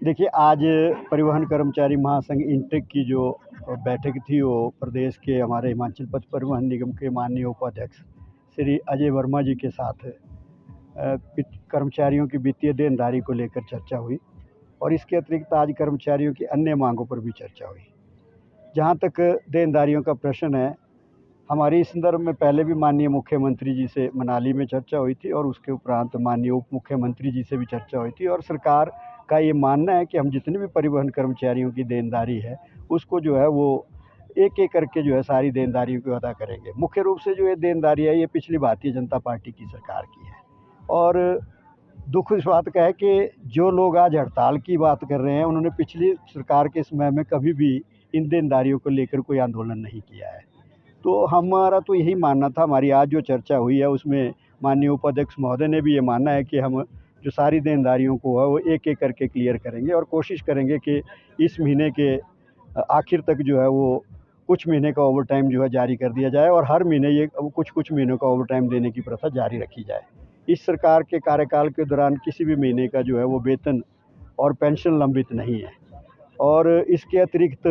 देखिए, आज परिवहन कर्मचारी महासंघ इंटेक की जो बैठक थी, वो प्रदेश के हमारे हिमाचल पथ परिवहन निगम के माननीय उपाध्यक्ष श्री अजय वर्मा जी के साथ कर्मचारियों की वित्तीय देनदारी को लेकर चर्चा हुई और इसके अतिरिक्त आज कर्मचारियों की अन्य मांगों पर भी चर्चा हुई। जहाँ तक देनदारियों का प्रश्न है, हमारी इस संदर्भ में पहले भी माननीय मुख्यमंत्री जी से मनाली में चर्चा हुई थी और उसके उपरांत माननीय उप मुख्यमंत्री जी से भी चर्चा हुई थी और सरकार का ये मानना है कि हम जितने भी परिवहन कर्मचारियों की देनदारी है, उसको जो है वो एक-एक करके जो है सारी देनदारियों को अदा करेंगे। मुख्य रूप से जो ये देनदारी है, ये पिछली भारतीय जनता पार्टी की सरकार की है और दुःख इस बात का है कि जो लोग आज हड़ताल की बात कर रहे हैं, उन्होंने पिछली सरकार के समय में कभी भी इन देनदारियों को लेकर कोई आंदोलन नहीं किया है। तो हमारा तो यही मानना था, हमारी आज जो चर्चा हुई है उसमें माननीय उपाध्यक्ष महोदय ने भी ये मानना है कि हम जो सारी देनदारियों को है वो एक-एक करके क्लियर करेंगे और कोशिश करेंगे कि इस महीने के आखिर तक जो है वो कुछ महीने का ओवरटाइम जो है जारी कर दिया जाए और हर महीने ये कुछ-कुछ महीनों का ओवरटाइम देने की प्रथा जारी रखी जाए। इस सरकार के कार्यकाल के दौरान किसी भी महीने का जो है वो वेतन और पेंशन लंबित नहीं है और इसके अतिरिक्त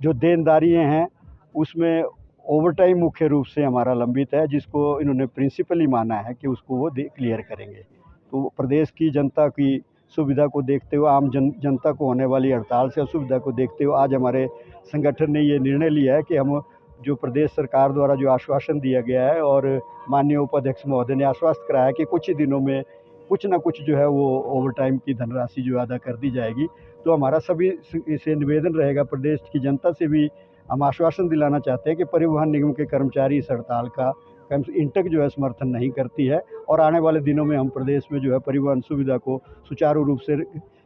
जो देनदारियाँ हैं उसमें ओवरटाइम मुख्य रूप से हमारा लंबित है, जिसको इन्होंने प्रिंसिपली माना है कि उसको वो क्लियर करेंगे। तो प्रदेश की जनता की सुविधा को देखते हुए, आम जनता को होने वाली हड़ताल से असुविधा को देखते हुए आज हमारे संगठन ने ये निर्णय लिया है कि हम जो प्रदेश सरकार द्वारा जो आश्वासन दिया गया है और माननीय उपाध्यक्ष महोदय ने आश्वस्त कराया कि कुछ ही दिनों में कुछ ना कुछ जो है वो ओवरटाइम की धनराशि जो अदा कर दी जाएगी। तो हमारा सभी से निवेदन रहेगा, प्रदेश की जनता से भी हम आश्वासन दिलाना चाहते हैं कि परिवहन निगम के कर्मचारी इस हड़ताल का इंटेक जो है समर्थन नहीं करती है और आने वाले दिनों में हम प्रदेश में जो है परिवहन सुविधा को सुचारू रूप से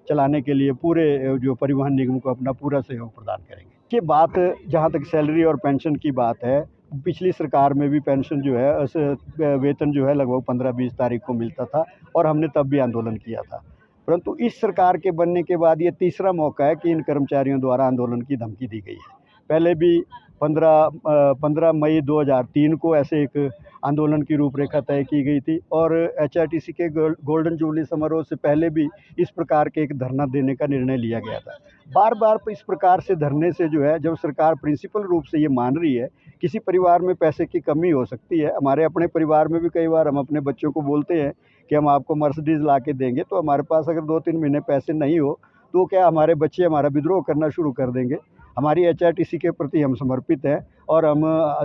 चलाने के लिए पूरे जो परिवहन निगम को अपना पूरा सहयोग प्रदान करेंगे। ये बात जहाँ तक सैलरी और पेंशन की बात है, पिछली सरकार में भी पेंशन जो है वेतन जो है लगभग 15-20 तारीख को मिलता था और हमने तब भी आंदोलन किया था। परंतु इस सरकार के बनने के बाद ये तीसरा मौका है कि इन कर्मचारियों द्वारा आंदोलन की धमकी दी गई है। पहले भी 15 मई 2003 को ऐसे एक आंदोलन की रूपरेखा तय की गई थी और एचआरटीसी के गोल्डन जुबली समारोह से पहले भी इस प्रकार के एक धरना देने का निर्णय लिया गया था। बार-बार इस प्रकार से धरने से जो है, जब सरकार प्रिंसिपल रूप से ये मान रही है, किसी परिवार में पैसे की कमी हो सकती है। हमारे अपने परिवार में भी कई बार हम अपने बच्चों को बोलते हैं कि हम आपको मर्सिडीज़ ला के देंगे, तो हमारे पास अगर 2-3 महीने पैसे नहीं हो, तो क्या हमारे बच्चे हमारा विद्रोह करना शुरू कर देंगे। हमारी एचआरटीसी के प्रति हम समर्पित हैं और हम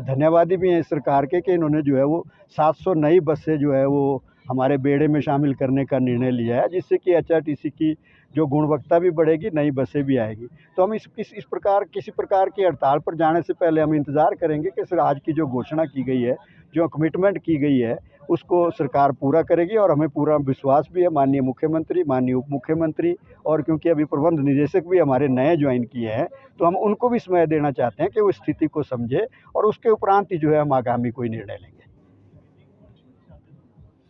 धन्यवादी भी हैं इस सरकार के कि इन्होंने जो है वो 700 नई बसें जो है वो हमारे बेड़े में शामिल करने का निर्णय लिया है, जिससे कि एचआरटीसी की जो गुणवत्ता भी बढ़ेगी, नई बसें भी आएगी। तो हम इस प्रकार किसी प्रकार की हड़ताल पर जाने से पहले हम इंतज़ार करेंगे कि सर आज की जो घोषणा की गई है, जो कमिटमेंट की गई है, उसको सरकार पूरा करेगी और हमें पूरा विश्वास भी है माननीय मुख्यमंत्री, माननीय उप मुख्यमंत्री और क्योंकि अभी प्रबंध निदेशक भी हमारे नए ज्वाइन किए हैं, तो हम उनको भी समय देना चाहते हैं कि वो स्थिति को समझे और उसके उपरांत ही जो है हम आगामी कोई निर्णय लेंगे।